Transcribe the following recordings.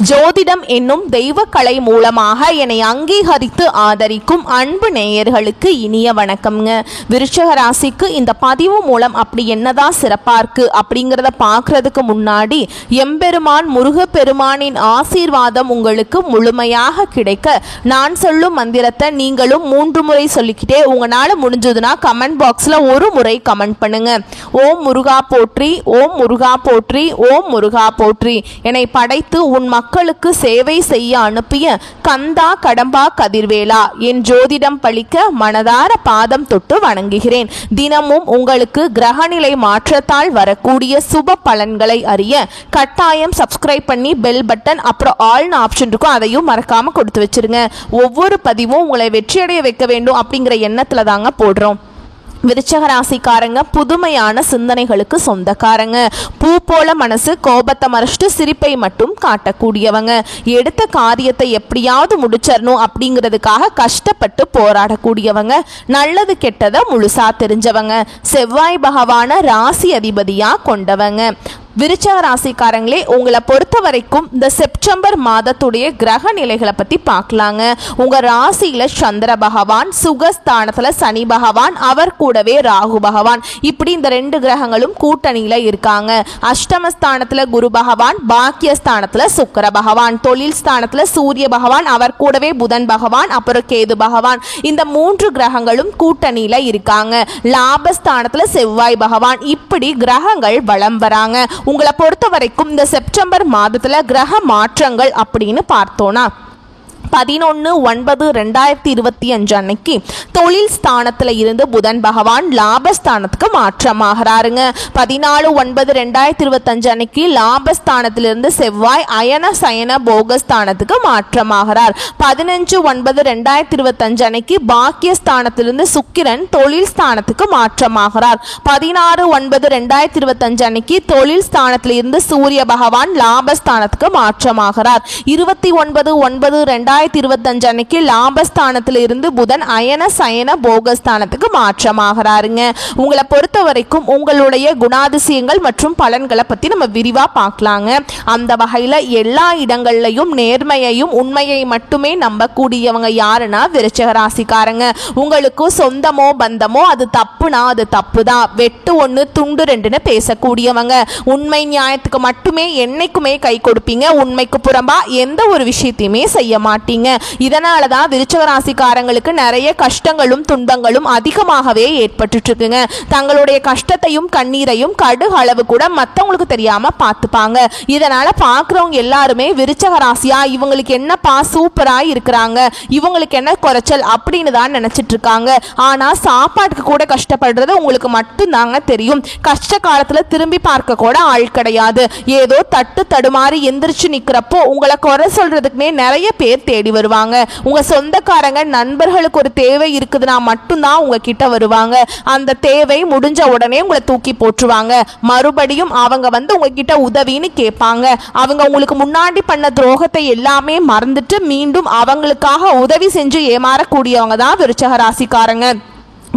ஜோதிடம் என்னும் தெய்வக்கலை மூலமாக என்னை அங்கீகரித்து ஆதரிக்கும் அன்பு நேயர்களுக்கு இனிய வணக்கம்ங்க. விருச்சிக ராசிக்கு இந்த பதிவு மூலம் அப்படி என்னதான் சிறப்பா இருக்கு அப்படிங்கிறத பார்க்கறதுக்கு முன்னாடி எம்பெருமான் முருகப்பெருமானின் ஆசீர்வாதம் உங்களுக்கு முழுமையாக கிடைக்க நான் சொல்லும் மந்திரத்தை நீங்களும் 3 முறை சொல்லிக்கிட்டே உங்களால முடிஞ்சதுன்னா கமெண்ட் பாக்ஸ்ல ஒரு முறை கமெண்ட் பண்ணுங்க. ஓம் முருகா போற்றி, ஓம் முருகா போற்றி, ஓம் முருகா போற்றி. என்னை படைத்து உன் மக்களுக்கு சேவை செய்ய அனுப்பிய கந்தா கடம்பா கதிர்வேலா, என் ஜோதிடம் பழிக்க மனதார பாதம் தொட்டு வணங்குகிறேன். தினமும் உங்களுக்கு கிரகநிலை மாற்றத்தால் வரக்கூடிய சுப பலன்களை அறிய கட்டாயம் சப்ஸ்கிரைப் பண்ணி பெல் பட்டன் அப்புறம் ஆல்னு ஆப்ஷன் இருக்கும், அதையும் மறக்காம கொடுத்து வச்சிருங்க. ஒவ்வொரு பதிவும் உங்களை வெற்றியடைய வைக்க வேண்டும் அப்படிங்கிற எண்ணத்துல தாங்க போடுறோம். விருச்சிக ராசிக்காரங்க புதுமையான சிந்தனைகளுக்கு சொந்தக்காரங்க. பூ போல மனசு, கோபத்தை மறைச்சிட்டு சிரிப்பை மட்டும் காட்டக்கூடியவங்க. எடுத்த காரியத்தை எப்படியாவது முடிச்சிடணும் அப்படிங்கிறதுக்காக கஷ்டப்பட்டு போராடக்கூடியவங்க. நல்லது கெட்டதை முழுசா தெரிஞ்சவங்க. செவ்வாய் பகவான ராசி அதிபதியா கொண்டவங்க. விருச்சிக ராசிக்காரங்களே, உங்களை பொறுத்த வரைக்கும் இந்த செப்டம்பர் மாதத்துடைய கிரக நிலைகளை பத்தி பார்க்கலாங்க. உங்க ராசியில சந்திர பகவான், சுகஸ்தானத்துல சனி பகவான், அவர் கூடவே ராகு பகவான், இப்படி இந்த 2 கிரகங்களும் கூட்டணியில இருக்காங்க. அஷ்டமஸ்தானத்துல குரு பகவான், பாக்கியஸ்தானத்துல சுக்கிர பகவான், தொழில் ஸ்தானத்துல சூரிய பகவான், அவர் கூடவே புதன் பகவான், அப்புறம் கேது பகவான், இந்த 3 கிரகங்களும் கூட்டணியில இருக்காங்க. லாபஸ்தானத்துல செவ்வாய் பகவான், இப்படி கிரகங்கள் வலம் வராங்க. உங்களை பொறுத்த வரைக்கும் இந்த செப்டம்பர் மாதத்துல கிரக மாற்றங்கள் அப்படின்னு பார்த்தோம்னா 11/9/2025 அன்னைக்கு தொழில் ஸ்தானத்துல இருந்து புதன் பகவான் லாபஸ்தானத்துக்கு மாற்றமாகிறாருங்க. 14/9/2025 அன்னைக்கு லாபஸ்தானத்திலிருந்து செவ்வாய் அயன சயன போகஸ்தானத்துக்கு மாற்றமாகிறார். 15/9/2025 அன்னைக்கு பாக்கியஸ்தானத்திலிருந்து சுக்கிரன் தொழில் ஸ்தானத்துக்கு மாற்றமாகிறார். 16/9/2025 அன்னைக்கு தொழில் ஸ்தானத்திலிருந்து சூரிய பகவான் லாபஸ்தானத்துக்கு மாற்றமாகிறார். 29/9/2025 அன்னைக்கு லாபஸ்தானத்தில் இருந்து புதன் அயன சயன போகஸ்தானத்துக்கு மாற்றமாகிறாருங்க. உங்களை பொறுத்த வரைக்கும் உங்களுடைய குணாதிசயங்கள் மற்றும் பலன்களை பத்தி நம்ம விரிவா பார்க்கலாங்க. அந்த வகையில எல்லா இடங்கள்லையும் நேர்மையையும் உண்மையை மட்டுமே நம்பக்கூடியவங்க யாருன்னா விருச்சிக ராசிக்காரங்க. உங்களுக்கு சொந்தமோ பந்தமோ அது தப்புனா அது தப்புதான், வெட்டு 1 துண்டு 2ன்னு பேசக்கூடியவங்க. உண்மை நியாயத்துக்கு மட்டுமே என்னைக்குமே கை கொடுப்பீங்க. உண்மைக்கு புறம்பா எந்த ஒரு விஷயத்தையுமே செய்ய மாட்டீங்க. இதனாலதான் விருச்சிக ராசிக்காரங்களுக்கு நிறைய கஷ்டங்களும் துன்பங்களும் அதிகமாகவே ஏற்பட்டு இருக்குங்க. தங்களுடைய கஷ்டத்தையும் கண்ணீரையும் கடுகு அளவு கூட மற்றவங்களுக்கு தெரியாம பார்த்துப்பாங்க. இதனால பார்க்குறவங்க எல்லாருமே விருச்சிக ராசியா இவங்களுக்கு என்னப்பா சூப்பரா இருக்கிறாங்க, இவங்களுக்கு என்ன குறைச்சல் அப்படின்னு தான் நினைச்சிட்டு இருக்காங்க. ஆனா சாப்பாட்டுக்கு கூட கஷ்டப்படுறது உங்களுக்கு மட்டும் தாங்க தெரியும். கஷ்ட காலத்துல திரும்பி பார்க்க கூட ஆள் கிடையாது. ஏதோ தட்டு தடுமாறி எந்திரிச்சு நிக்கிறப்போ உங்களை குறை சொல்றதுக்குமே நிறைய பேர் தேடி வருவாங்க. உங்க சொந்தக்காரங்க நண்பர்களுக்கு ஒரு தேவை இருக்குதுன்னா மட்டும்தான் உங்ககிட்ட வருவாங்க. அந்த தேவை முடிஞ்ச உடனே உங்களை தூக்கி போட்டுருவாங்க. மறுபடியும் அவங்க வந்து உங்ககிட்ட உதவின்னு கேட்பாங்க. அவங்க உங்களுக்கு முன்னாடி பண்ண துரோகத்தை எல்லாமே மறந்துட்டு மீண்டும் அவங்களுக்காக உதவி செஞ்சு ஏமாறக்கூடியவங்க தான் விருச்சிக ராசிக்காரங்க.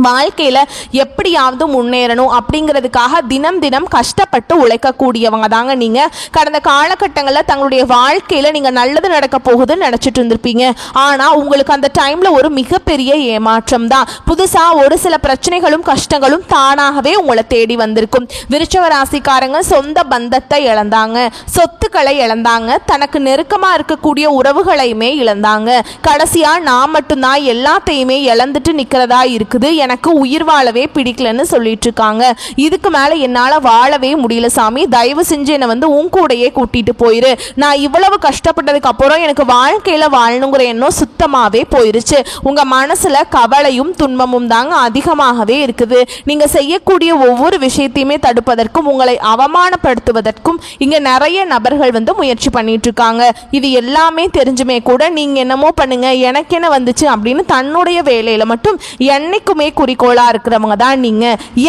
வாழ்க்கையில எப்படியாவது முன்னேறணும் அப்படிங்கிறதுக்காக தினம் தினம் கஷ்டப்பட்டு உழைக்கக்கூடியவங்க தாங்க நீங்க. கடந்த காலகட்டங்களில் தங்களுடைய வாழ்க்கையில நீங்க நல்லது நடக்க போகுதுன்னு நினைச்சிட்டு இருந்திருப்பீங்க. ஆனா உங்களுக்கு அந்த டைம்ல ஒரு மிகப்பெரிய ஏமாற்றம் தான். புதுசா ஒரு சில பிரச்சனைகளும் கஷ்டங்களும் தானாகவே உங்களை தேடி வந்திருக்கும். விருச்சிக ராசிக்காரங்க சொந்த பந்தத்தை இழந்தாங்க, சொத்துக்களை இழந்தாங்க, தனக்கு நெருக்கமா இருக்கக்கூடிய உறவுகளையுமே இழந்தாங்க. கடைசியா நான் மட்டும்தான் எல்லாத்தையுமே இழந்துட்டு நிக்கிறதா இருக்குது, எனக்கு உயிர் வாழவே பிடிக்கலன்னு சொல்லிட்டு இருக்காங்க. இதுக்கு மேல என்னால வாழவே முடியல சாமி, தயவு செஞ்சு என்னை வந்து உன் கூடையே கூட்டிட்டு போயிரு. நான் இவ்வளவு கஷ்டப்பட்டதுக்கு அப்புறம் எனக்கு வாழ்க்கையில வாழணுங்கிற எண்ணம் சுத்தமாவே போயிருச்சு. உங்க மனசுல கவலையும் துன்பமும் தாங்க அதிகமாகவே இருக்குது. நீங்க செய்யக்கூடிய ஒவ்வொரு விஷயத்தையுமே தடுப்பதற்கும் உங்களை அவமானப்படுத்துவதற்கும் இங்க நிறைய நபர்கள் வந்து முயற்சி பண்ணிட்டு இருக்காங்க. இது எல்லாமே தெரிஞ்சுமே கூட நீங்க என்னமோ பண்ணுங்க எனக்கு என்ன வந்துச்சு அப்படின்னு தன்னுடைய வேலையில மட்டும் என்னைக்குமே குறிக்கோளா இருக்கிறவங்க தான் நீங்க.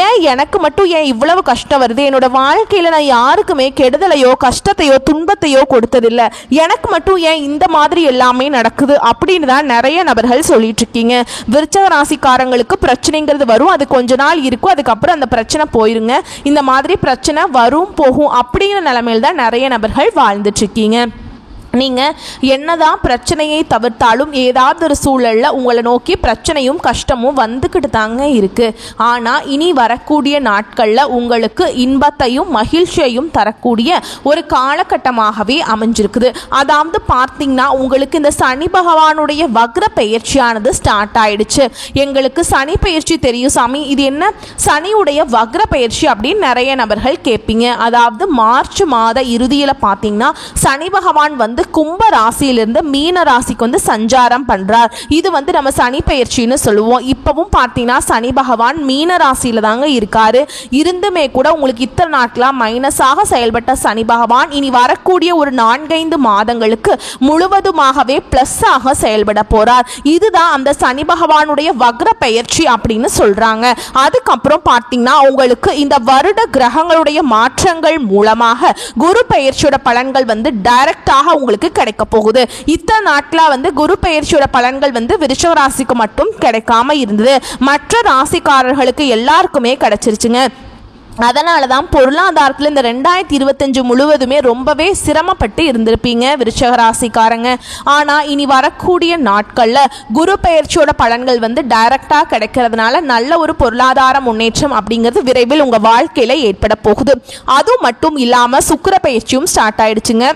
ஏன் எனக்கு மட்டும் ஏன் இவ்வளவு கஷ்டம் வருது, என்னோட வாழ்க்கையில நான் யாருக்குமே கெடுதலையோ கஷ்டத்தையோ துன்பத்தையோ கொடுத்ததில்லை, எனக்கு மட்டும் ஏன் இந்த மாதிரி எல்லாமே நடக்குது அப்படின்னு தான் நிறைய நபர்கள் சொல்லிட்டு இருக்கீங்க. விருச்சிக ராசிக்காரங்களுக்கு பிரச்சனைங்கிறது வரும், அது கொஞ்ச நாள் இருக்கும், அதுக்கப்புறம் அந்த பிரச்சனை போயிருங்க. இந்த மாதிரி பிரச்சனை வரும் போகும் அப்படிங்கிற நிலைமையில் தான் நிறைய நபர்கள் வாழ்ந்துட்டு இருக்கீங்க. நீங்கள் என்னதான் பிரச்சனையை தவிர்த்தாலும் ஏதாவது ஒரு சூழலில் உங்களை நோக்கி பிரச்சனையும் கஷ்டமும் வந்துக்கிட்டு தாங்க இருக்குது. ஆனால் இனி வரக்கூடிய நாட்களில் உங்களுக்கு இன்பத்தையும் மகிழ்ச்சியையும் தரக்கூடிய ஒரு காலகட்டமாகவே அமைஞ்சிருக்குது. அதாவது பார்த்தீங்கன்னா உங்களுக்கு இந்த சனி பகவானுடைய வக்ர பெயர்ச்சியானது ஸ்டார்ட் ஆயிடுச்சு. எங்களுக்கு சனி பெயர்ச்சி தெரியும் சாமி, இது என்ன சனியுடைய வக்ர பெயர்ச்சி அப்படின்னு நிறைய நபர்கள் கேட்பீங்க. அதாவது மார்ச் மாத இறுதியில் பார்த்தீங்கன்னா சனி பகவான் வந்து கும்ப ராசியிலிருந்து மீன ராசிக்கு வந்து சஞ்சாரம் பண்றார். இது வந்து நம்ம சனி பெயர்ச்சின்னு சொல்லுவோம். இப்பவும் பார்த்தீங்கன்னா சனி பகவான் மீன ராசியில தாங்க இருக்காரு. இருந்துமே கூட உங்களுக்கு இத்தனை நாட்களா மைனஸாக செயல்பட்ட சனி பகவான் இனி வரக்கூடிய ஒரு 4-5 மாதங்களுக்கு முழுவதுமாகவே பிளஸ் ஆக செயல்பட போறார். இதுதான் அந்த சனி பகவானுடைய வக்ர பெயர்ச்சி அப்படின்னு சொல்றாங்க. அதுக்கப்புறம் பார்த்தீங்கன்னா உங்களுக்கு இந்த வருட கிரகங்களுடைய மாற்றங்கள் மூலமாக குரு பெயர்ச்சியோட பலன்கள் வந்து டைரக்டாக உங்களுக்கு கிடைக்க போகுது. இத்தனை நாட்களா வந்து குரு பெயர்ச்சியோட பலன்கள் வந்து விருச்சிக ராசிக்கு மட்டும் கிடைக்காம இருந்தது, மற்ற ராசிக்காரர்களுக்கு எல்லாருக்குமே கிடைச்சிருச்சுங்க. அதனால தான் பொருளாதாரத்தில் இந்த 2025 முழுவதுமே ரொம்பவே சிரமப்பட்டு இருந்திருப்பீங்க விருச்சிக ராசிக்காரங்க. ஆனால் இனி வரக்கூடிய நாட்களில் குரு பெயர்ச்சியோட பலன்கள் வந்து டைரக்டாக கிடைக்கிறதுனால நல்ல ஒரு பொருளாதார முன்னேற்றம் அப்படிங்கிறது விரைவில் உங்கள் வாழ்க்கையில் ஏற்பட போகுது. அது மட்டும் இல்லாமல் சுக்கிர பெயர்ச்சியும் ஸ்டார்ட் ஆயிடுச்சுங்க.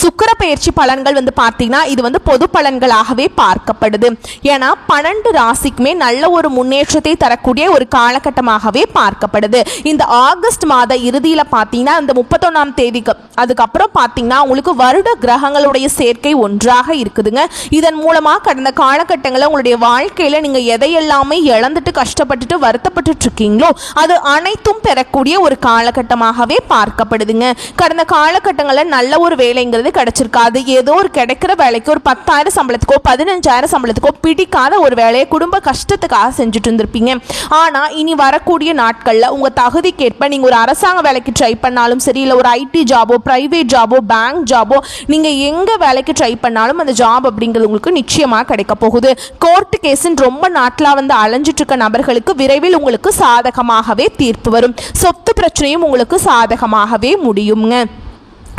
சுக்கிர பெயர்ச்சி பலன்கள் வந்து பார்த்தீங்கன்னா இது வந்து பொது பலன்களாகவே பார்க்கப்படுது. ஏன்னா 12 ராசிக்குமே நல்ல ஒரு முன்னேற்றத்தை தரக்கூடிய ஒரு காலகட்டமாகவே பார்க்கப்படுது. இந்த ஆகஸ்ட் மாத இறுதியில் பார்த்தீங்கன்னா இந்த 31ஆம் தேதிக்கு அதுக்கப்புறம் பார்த்தீங்கன்னா உங்களுக்கு வருட கிரகங்களுடைய சேர்க்கை ஒன்றாக இருக்குதுங்க. இதன் மூலமாக கடந்த காலகட்டங்களில் உங்களுடைய வாழ்க்கையில் நீங்கள் எதையெல்லாமே இழந்துட்டு கஷ்டப்பட்டுட்டு வருத்தப்பட்டு இருக்கீங்களோ அது அனைத்தும் பெறக்கூடிய ஒரு காலகட்டமாகவே பார்க்கப்படுதுங்க. கடந்த காலகட்டங்களில் நல்ல ஒரு வேலைங்கிறது கிடைச்சிருக்காது. ஏதோ ஒரு கிடைக்கிற வேலைக்கு ஒரு 10,000 சம்பளத்துக்கோ 15,000 சம்பளத்துக்கோ பிடிக்காத ஒரு வேலையை குடும்ப கஷ்டத்துக்காக செஞ்சுட்டு இருந்திருப்பீங்க. ஆனால் இனி வரக்கூடிய நாட்களில் உங்கள் தகுதிக்கேற்ப நீங்கள் ஒரு அரசாங்க வேலைக்கு ட்ரை பண்ணாலும் சரி, இல்லை ஒரு ஐடி ஜாபோ பிரைவேட் ஜாபோ பேங்க் ஜாபோ நீங்கள் எங்கே வேலைக்கு ட்ரை பண்ணாலும் அந்த ஜாப் அப்படிங்கிறது உங்களுக்கு நிச்சயமாக கிடைக்க போகுது. கோர்ட்டு கேஸுன்னு ரொம்ப நாட்களாக வந்து அலைஞ்சிட்டு இருக்க நபர்களுக்கு விரைவில் உங்களுக்கு சாதகமாகவே தீர்ப்பு வரும். சொத்து பிரச்சனையும் உங்களுக்கு சாதகமாகவே முடியுங்க.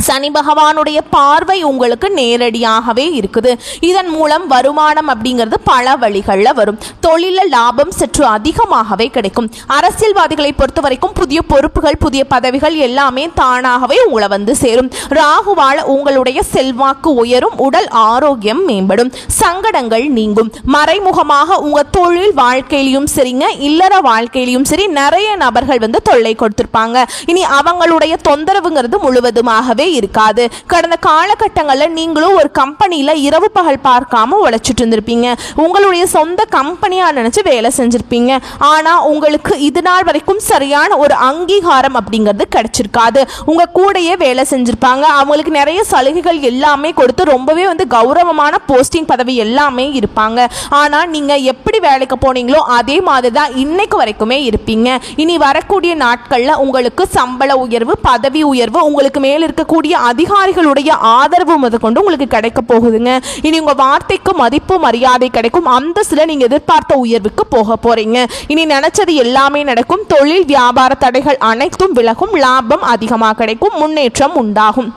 சனி பகவானுடைய பார்வை உங்களுக்கு நேரடியாகவே இருக்குது. இதன் மூலம் வருமானம் அப்படிங்கிறது பல வழிகளில் வரும். தொழிலில் லாபம் சற்று அதிகமாகவே கிடைக்கும். அரசியல்வாதிகளை பொறுத்த வரைக்கும் புதிய பொறுப்புகள் புதிய பதவிகள் எல்லாமே தானாகவே உங்களை வந்து சேரும். ராகுவால் உங்களுடைய செல்வாக்கு உயரும், உடல் ஆரோக்கியம் மேம்படும், சங்கடங்கள் நீங்கும். மறைமுகமாக உங்க தொழில் வாழ்க்கையிலும் சரிங்க இல்லற வாழ்க்கையிலும் சரி நிறைய நபர்கள் வந்து தொல்லை கொடுத்திருப்பாங்க. இனி அவங்களுடைய தொந்தரவுங்கிறது முழுவதுமாகவே இருக்காது. கடந்த காலகட்டங்களில் நீங்களும் ஒரு கம்பெனியில இரவு பகல் பார்க்காம உழைச்சிட்டு இருந்திருப்பீங்க. உங்களுடைய சொந்த கம்பெனியா நினைச்சு வேலை செஞ்சிருப்பீங்க. ஆனா உங்களுக்கு இது நாள் வரைக்கும் சரியான ஒரு அங்கீகாரம் அப்படிங்கிறது கிடைச்சிருக்காது. உங்க கூடயே வேலை செஞ்சிருப்பாங்க. அவங்களுக்கு நிறைய சலுகைகள் எல்லாமே கொடுத்து ரொம்பவே வந்து கௌரவமான போஸ்டிங் பதவி எல்லாமே இருப்பாங்க. ஆனா நீங்க எப்படி வேலைக்கு போனீங்களோ அதே மாதிரி தான் இன்னைக்கு வரைக்குமே இருப்பீங்க. இனி வரக்கூடிய நாட்கள்ல உங்களுக்கு சம்பள உயர்வு பதவி உயர்வு உங்களுக்கு மேல் இருக்கக்கூடிய அதிகாரிகளுடைய ஆதரவு முதற்கொண்டு உங்களுக்கு கிடைக்க போகுதுங்க. இனி உங்க வார்த்தைக்கு மதிப்பு மரியாதை கிடைக்கும். அந்த சில நீங்க எதிர்பார்த்த உயர்வுக்கு போக போறீங்க. இனி நினைச்சது எல்லாமே நடக்கும். தொழில் வியாபார தடைகள் அனைத்தும் விலகும். லாபம் அதிகமாக கிடைக்கும். முன்னேற்றம் உண்டாகும்.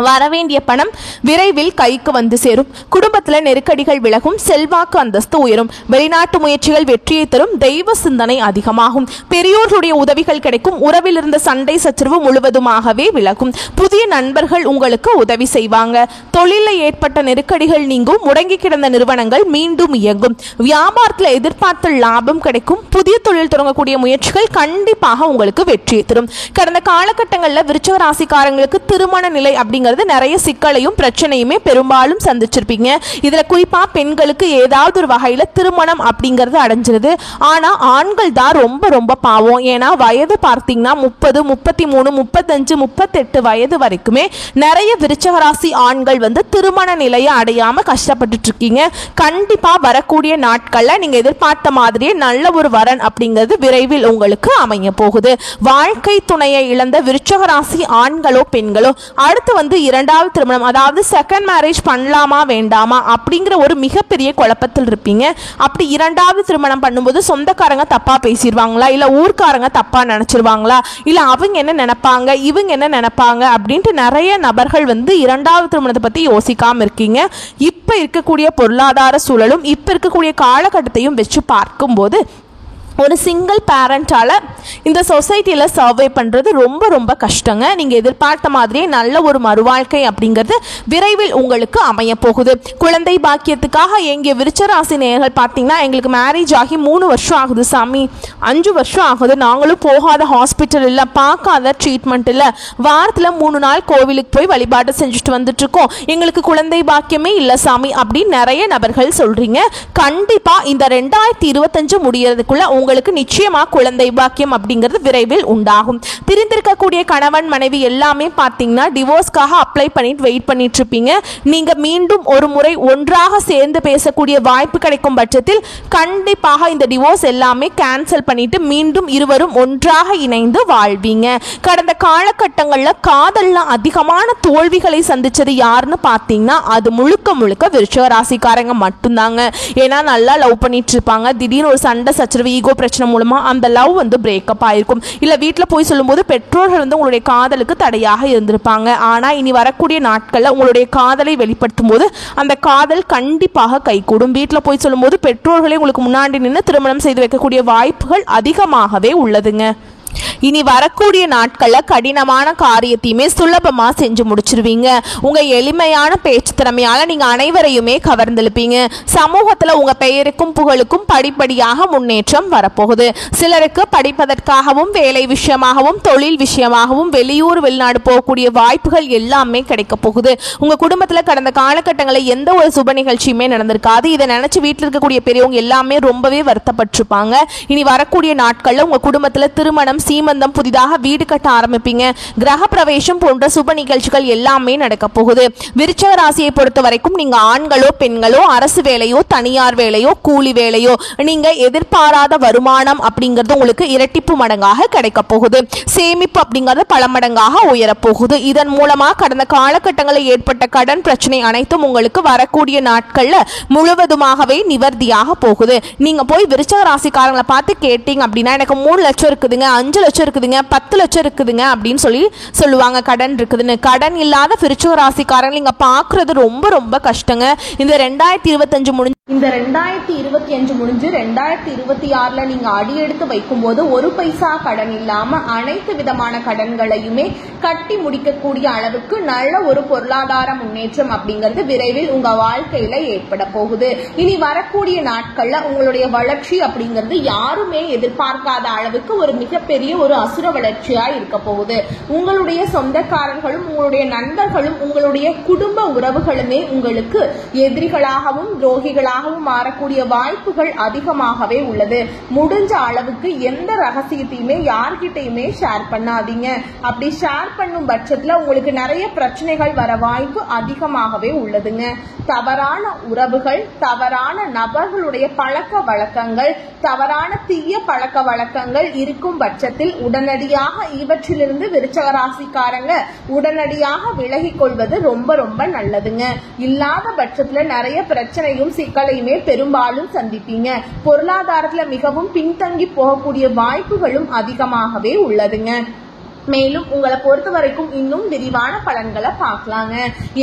வரவேண்டிய பணம் விரைவில் கைக்கு வந்து சேரும். குடும்பத்தில் நெருக்கடிகள் விலகும். செல்வாக்கு அந்தஸ்து உயரும். வெளிநாட்டு முயற்சிகள் வெற்றியை தரும். தெய்வ சிந்தனை அதிகமாகும். பெரியோர்களுடைய உதவிகள் கிடைக்கும். உறவில் இருந்த சண்டை சச்சரவு முழுவதுமாகவே விலகும். புதிய நண்பர்கள் உங்களுக்கு உதவி செய்வாங்க. தொழிலில் ஏற்பட்ட நெருக்கடிகள் நீங்கும். முடங்கி கிடந்த நிறுவனங்கள் மீண்டும் இயங்கும். வியாபாரத்தில் எதிர்பார்த்த லாபம் கிடைக்கும். புதிய தொழில் தொடங்கக்கூடிய முயற்சிகள் கண்டிப்பாக உங்களுக்கு வெற்றியை தரும். கடந்த காலகட்டங்களில் விருச்சிக ராசிக்காரங்களுக்கு திருமண நிலை அப்படிங்கிற நிறைய சிக்கலையும் பிரச்சனையுமே பெரும்பாலும் சந்திச்சிருப்பீங்க. இதுல குறிப்பா பெண்களுக்கு ஏதாவது ஒரு வகையில திருமணம் அப்படிங்கிறது அடைஞ்சிருது. ஆனா ஆண்கள் தான் ரொம்ப ரொம்ப பாவம். ஏன்னா வயது பார்த்தீங்கன்னா 30 33 35 38 வயது வரைக்குமே நிறைய விருச்சிக ராசி ஆண்கள் வந்து திருமண நிலையை அடையாம கஷ்டப்பட்டு இருக்கீங்க. கண்டிப்பா வரக்கூடிய நாட்கள்ல நீங்க எதிர்பார்த்த மாதிரியே நல்ல ஒரு வரன் அப்படிங்கிறது விரைவில் உங்களுக்கு அமைய போகுது. வாழ்க்கை துணையை இழந்த விருச்சிக ராசி ஆண்களோ பெண்களோ அடுத்து வந்து இரண்டாவது திருமணம், அதாவது செகண்ட் மேரேஜ் பண்ணலாமா வேண்டாமா அப்படிங்கிற ஒரு மிகப்பெரிய குழப்பத்தில் இருப்பீங்க. அப்படி இரண்டாவது திருமணம் பண்ணும்போது சொந்தக்காரங்க தப்பா பேசிடுவாங்களா, இல்ல ஊர்க்காரங்க தப்பா நினைச்சிருவாங்களா, இல்ல அவங்க என்ன நினைப்பாங்க, இவங்க என்ன நினைப்பாங்க அப்படின்ட்டு நிறைய நபர்கள் இரண்டாவது திருமணத்தை பத்தி யோசிக்காம இருக்கீங்க. இப்ப இருக்கக்கூடிய பொருளாதார சூழலும் இப்ப இருக்கக்கூடிய காலகட்டத்தையும் வச்சு பார்க்கும்போது ஒரு சிங்கிள் பேரண்டால இந்த சொசைட்டியில் சர்வை பண்ணுறது ரொம்ப ரொம்ப கஷ்டங்க. நீங்கள் எதிர்பார்த்த மாதிரியே நல்ல ஒரு மறுவாழ்க்கை அப்படிங்கிறது விரைவில் உங்களுக்கு அமைய போகுது. குழந்தை பாக்கியத்துக்காக எங்கள் விருச்சராசி நேயர்கள் பார்த்தீங்கன்னா, எங்களுக்கு மேரேஜ் ஆகி 3 வருஷம் ஆகுது சாமி, 5 வருஷம் ஆகுது, நாங்களும் போகாத ஹாஸ்பிட்டல் இல்லை, பார்க்காத ட்ரீட்மெண்ட் இல்லை, வாரத்தில் 3 நாள் கோவிலுக்கு போய் வழிபாடு செஞ்சுட்டு வந்துட்டுருக்கோம், எங்களுக்கு குழந்தை பாக்கியமே இல்லை சாமி அப்படின்னு நிறைய நபர்கள் சொல்கிறீங்க. கண்டிப்பாக இந்த 2025 முடியறதுக்குள்ள உங்களுக்கு நிச்சயமா குழந்தை பாக்கியம் அப்படிங்கிறது விரைவில் உண்டாகும். பிரிந்திருக்கக்கூடிய கணவன் மனைவி எல்லாமே பார்த்தீங்கன்னா டிவோர்ஸ்க்காக அப்ளை பண்ணிட்டு வெயிட் பண்ணிட்டு இருப்பீங்க. நீங்க மீண்டும் ஒரு முறை ஒன்றாக சேர்ந்து பேசக்கூடிய வாய்ப்பு கிடைக்கும் பட்சத்தில் கண்டிப்பாக இந்த டிவோர்ஸ் எல்லாமே கேன்சல் பண்ணிட்டு மீண்டும் இருவரும் ஒன்றாக இணைந்து வாழ்வீங்க. கடந்த காலகட்டங்களில் காதல்ல அதிகமான தோல்விகளை சந்திச்சது யாருன்னு பார்த்தீங்கன்னா அது முழுக்க முழுக்க விருச்சிக ராசிக்காரங்க மட்டும்தாங்க. ஏன்னா நல்லா லவ் பண்ணிட்டு இருப்பாங்க, திடீர்னு ஒரு சண்டை சச்சரவு ஈகோ பிரச்சனை மூலமா அந்த லவ் பிரேக்கப் ஆயிருக்கும். இல்ல வீட்டில் போய் சொல்லும்போது பெற்றோர்கள் உங்களுடைய காதலுக்கு தடையாக இருந்திருப்பாங்க. ஆனா இனி வரக்கூடிய நாட்கள்ல உங்களுடைய காதலை வெளிப்படுத்தும் போது அந்த காதல் கண்டிப்பாக கைகூடும். வீட்டில் போய் சொல்லும்போது பெற்றோர்களே உங்களுக்கு முன்னாடி நின்று திருமணம் செய்து வைக்கக்கூடிய வாய்ப்புகள் அதிகமாகவே உள்ளதுங்க. இனி வரக்கூடிய நாட்களில் கடினமான காரியத்தையுமே சுலபமாக செஞ்சு முடிச்சிருவீங்க. உங்கள் எளிமையான பேச்சு திறமையால் நீங்கள் அனைவரையுமே கவர்ந்தெழுப்பீங்க. சமூகத்தில் உங்கள் பெயருக்கும் புகழுக்கும் படிப்படியாக முன்னேற்றம் வரப்போகுது. சிலருக்கு படிப்பதற்காகவும் வேலை விஷயமாகவும் தொழில் விஷயமாகவும் வெளியூர் வெளிநாடு போகக்கூடிய வாய்ப்புகள் எல்லாமே கிடைக்க போகுது. உங்கள் குடும்பத்தில் கடந்த காலகட்டங்களில் எந்த ஒரு சுப நிகழ்ச்சியுமே நடந்திருக்காது. இதை நினச்சி வீட்டில் இருக்கக்கூடிய பெரியவங்க எல்லாமே ரொம்பவே வருத்தப்பட்டிருப்பாங்க. இனி வரக்கூடிய நாட்களில் உங்கள் குடும்பத்தில் திருமணம், சீமந்தம், புதிதாக வீடு கட்ட ஆரம்பிப்பீங்க. கிரக பிரவேசம் போன்ற சுப நிகழ்ச்சிகள் எல்லாமே நடக்க போகுது. விருச்சிக ராசியை பொறுத்த வரைக்கும் நீங்க ஆண்களோ பெண்களோ அரசு வேலையோ தனியார் வேலையோ கூலி வேலையோ நீங்க எதிர்பாராத வருமானம் அப்படிங்கிறது உங்களுக்கு இரட்டிப்பு மடங்காக கிடைக்க போகுது. சேமிப்பு அப்படிங்கிறது பல மடங்காக உயரப்போகுது. இதன் மூலமா கடந்த காலகட்டங்களில் ஏற்பட்ட கடன் பிரச்சனை அனைத்தும் உங்களுக்கு வரக்கூடிய நாட்கள்ல முழுவதுமாகவே நிவர்த்தியாக போகுது. நீங்க போய் விருச்சிக ராசிக்காரங்களை பார்த்து கேட்டீங்க அப்படின்னா எனக்கு 3 லட்சம் இருக்குதுங்க, 5 லட்சம் இருக்குதுங்க, 10 லட்சம் இருக்குதுங்க அப்படின்னு சொல்லுவாங்க கடன் இருக்குதுன்னு. கடன் இல்லாத விருச்சிக ராசிக்காரங்க நீங்க பாக்குறது ரொம்ப ரொம்ப கஷ்டங்க. இந்த 2025 முடிஞ்சு 2026ல நீங்க அடியெடுத்து வைக்கும் போது ஒரு பைசா கடன் இல்லாம அனைத்து விதமான கடன்களையுமே கட்டி முடிக்கக்கூடிய அளவுக்கு நல்ல ஒரு பொருளாதார முன்னேற்றம் அப்படிங்கிறது விரைவில் உங்க வாழ்க்கையில ஏற்பட போகுது. இனி வரக்கூடிய நாட்கள்ல உங்களுடைய வளர்ச்சி அப்படிங்கிறது யாருமே எதிர்பார்க்காத அளவுக்கு ஒரு மிகப்பெரிய ஒரு அசுர வளர்ச்சியா இருக்க போகுது. உங்களுடைய சொந்தக்காரர்களும் உங்களுடைய நண்பர்களும் உங்களுடைய குடும்ப உறவுகளுமே உங்களுக்கு எதிரிகளாகவும் துரோகிகளாகவும் மாறக்கூடிய வாய்ப்புகள் அதிகமாகவே உள்ளது. முடிஞ்ச அளவுக்கு எந்த ரகசியத்தையுமே யார்கிட்டையுமே ஷேர் பண்ணாதீங்க. அப்படி ஷேர் பண்ணும் பட்சத்துல உங்களுக்கு நிறைய பிரச்சனைகள் வர வாய்ப்பு அதிகமாகவே உள்ளதுங்க. தவறான உறவுகள், தவறான நபர்களுடைய பழக்க வழக்கங்கள், தவறான தீய பழக்க வழக்கங்கள் இருக்கும் பட்சத்தில் உடனடியாக இவற்றிலிருந்து விருச்சிக ராசிக்காரங்க உடனடியாக விலகிக் கொள்வது ரொம்ப ரொம்ப நல்லதுங்க. இல்லாத பட்சத்துல நிறைய பிரச்சனையும் சிக்கலையுமே பெரும்பாலும் சந்திப்பீங்க. பொருளாதாரத்துல மிகவும் பின்தங்கி போகக்கூடிய வாய்ப்புகளும் அதிகமாகவே உள்ளதுங்க. மேலும் உங்களை பொறுத்த வரைக்கும் இன்னும் விரிவான பலன்களை பார்க்கலாங்க.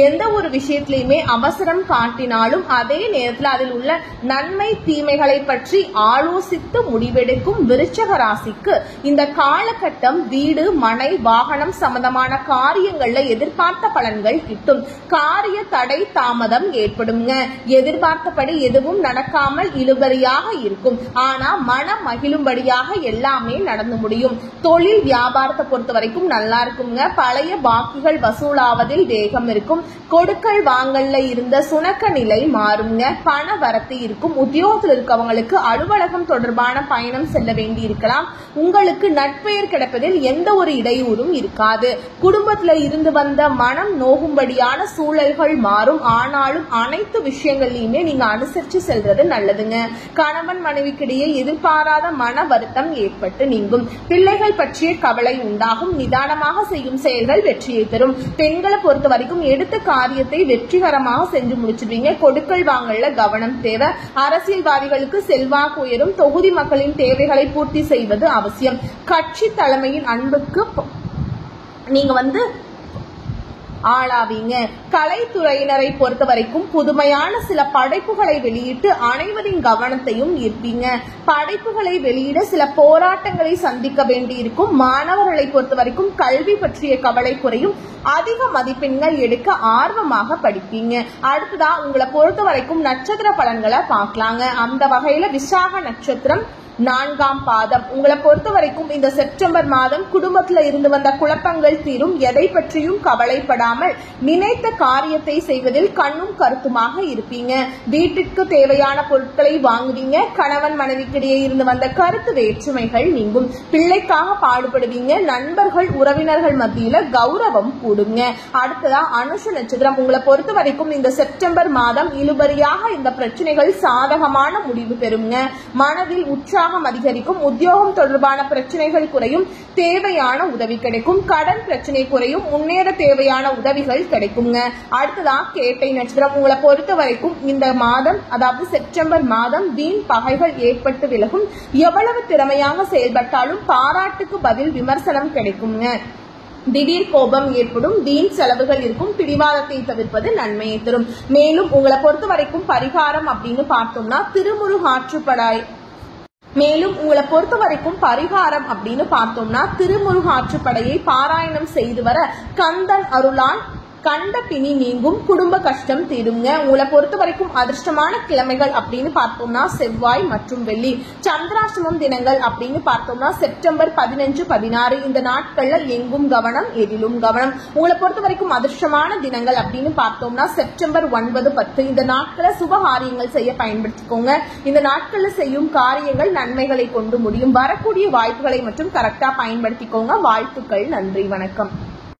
எந்த ஒரு விஷயத்திலையுமே அவசரம் காட்டினாலும் அதே நேரத்தில் அதில் உள்ள நன்மை தீமைகளை பற்றி ஆலோசித்து முடிவெடுக்கும் விருச்சிக ராசிக்கு இந்த காலகட்டம் வீடு, மனை, வாகனம் சம்பந்தமான காரியங்கள்ல எதிர்பார்த்த பலன்கள் கிட்டும். காரிய தடை தாமதம் ஏற்படுங்க. எதிர்பார்த்தபடி எதுவும் நடக்காமல் இழுபறியாக இருக்கும். ஆனா மனம் மகிழும்படியாக எல்லாமே நடந்து முடியும். தொழில் வியாபாரத்தை பொறுத்த வரைக்கும் நல்லா இருக்குங்க. பழைய பாக்கிகள் வசூலாவதில் வேகம் இருக்கும். கொடுக்கல் வாங்கல்ல இருந்த சுணக்க நிலை மாறுங்க. பண வரத்து இருக்கும். உத்தியோகத்தில் இருக்கவங்களுக்கு அலுவலகம் தொடர்பான பயணம் செல்ல வேண்டி இருக்கலாம். உங்களுக்கு நட்பெயர் கிடைப்பதில் எந்த ஒரு இடையூறும் இருக்காது. குடும்பத்துல இருந்து வந்த மனம் நோகும்படியான சூழல்கள் மாறும். ஆனாலும் அனைத்து விஷயங்கள்லயுமே நீங்க அனுசரிச்சு செல்றது நல்லதுங்க. கணவன் மனைவிக்கிடையே எதிர்பாராத மன வருத்தம் ஏற்பட்டு நீங்கும். பிள்ளைகள் பற்றிய கவலை உண்டாகும். பொறுத்தவரைக்கும் நிதானமாக செய்யும் செயல்கள் வெற்றியை தரும். பெண்களை பொறுத்த வரைக்கும் எடுத்த காரியத்தை வெற்றிகரமாக செஞ்சு முடிச்சிருவீங்க. கொடுக்கல் வாங்கல கவனம் தேவை. அரசியல்வாதிகளுக்கு செல்வாக்கு உயரும். தொகுதி மக்களின் தேவைகளை பூர்த்தி செய்வது அவசியம். கட்சி தலைமையின் அன்புக்கு நீங்க ஆளாவீங்க. கலைத்துறையினரை பொறுத்த வரைக்கும் புதுமையான சில படைப்புகளை வெளியிட்டு அனைவரின் கவனத்தையும் ஈர்ப்பீங்க. படைப்புகளை வெளியிட சில போராட்டங்களை சந்திக்க வேண்டியிருக்கும். மாணவர்களை பொறுத்த வரைக்கும் கல்வி பற்றிய கவலை குறையும். அதிக மதிப்பெண்கள் எடுக்க ஆர்வமாக படிப்பீங்க. அடுத்ததா உங்களை பொறுத்த வரைக்கும் நட்சத்திர பலன்களை பார்க்கலாங்க. அந்த வகையில விசாக நட்சத்திரம் 4ஆம் பாதம். உங்களை பொறுத்த வரைக்கும் இந்த செப்டம்பர் மாதம் குடும்பத்துல இருந்து வந்த குழப்பங்கள் தீரும். எதை பற்றியும் கவலைப்படாமல் நினைத்த காரியத்தை செய்வதில் கண்ணும் கருத்துமாக இருப்பீங்க. வீட்டிற்கு தேவையான பொருட்களை வாங்குவீங்க. கணவன் மனைவிக்கிடையே இருந்து வந்த கருத்து வேற்றுமைகள் நீங்கும். பிள்ளைக்காக பாடுபடுவீங்க. நண்பர்கள் உறவினர்கள் மத்தியில கௌரவம் கூடுங்க. அடுத்ததா அனுஷ நட்சத்திரம். உங்களை பொறுத்த வரைக்கும் இந்த செப்டம்பர் மாதம் இழுபறியாக இந்த பிரச்சனைகள் சாதகமான முடிவு பெறுங்க. மனதில் உற்சாகம் அதிகரிக்கும். உத்தியோகம் தொடர்பான பிரச்சனைகள் குறையும். தேவையான உதவி கிடைக்கும். கடன் பிரச்சனை குறையும். முன்னேற தேவையான உதவிகள் கிடைக்குங்க. அடுத்ததா கேட்டை நட்சத்திரம். உங்களை பொறுத்த வரைக்கும் இந்த மாதம், அதாவது செப்டம்பர் மாதம், வீண் பகைகள் ஏற்பட்டு விலகும். எவ்வளவு திறமையாக செயல்பட்டாலும் பாராட்டுக்கு பதில் விமர்சனம் கிடைக்குங்க. திடீர் கோபம் ஏற்படும். வீண் செலவுகள் இருக்கும். பிடிவாதத்தை தவிர்ப்பது நன்மையை தரும். மேலும் உங்களை பொறுத்த வரைக்கும் பரிகாரம் அப்படின்னு பார்த்தோம்னா திருமுருகாற்றுப்படையை பாராயணம் செய்து வர கந்தன் அருளான் கண்ட பிணி நீங்கும். குடும்ப கஷ்டம் தீருங்க. உங்களை பொறுத்த வரைக்கும் அதிர்ஷ்டமான கிழமைகள் அப்படின்னு பார்த்தோம்னா செவ்வாய் மற்றும் வெள்ளி. சந்திராஷ்டமம் தினங்கள் அப்படின்னு பார்த்தோம்னா செப்டம்பர் 15, 16. இந்த நாட்கள்ல எங்கும் கவனம், எதிலும் கவனம். உங்களை பொறுத்த வரைக்கும் அதிர்ஷ்டமான தினங்கள் அப்படின்னு பார்த்தோம்னா செப்டம்பர் 9, 10. இந்த நாட்களை சுப காரியங்கள் செய்ய பயன்படுத்திக்கோங்க. இந்த நாட்கள்ல செய்யும் காரியங்கள் நன்மைகளை கொண்டு முடியும். வரக்கூடிய வாய்ப்புகளை மட்டும் கரெக்டா பயன்படுத்திக்கோங்க. வாழ்த்துக்கள். நன்றி, வணக்கம்.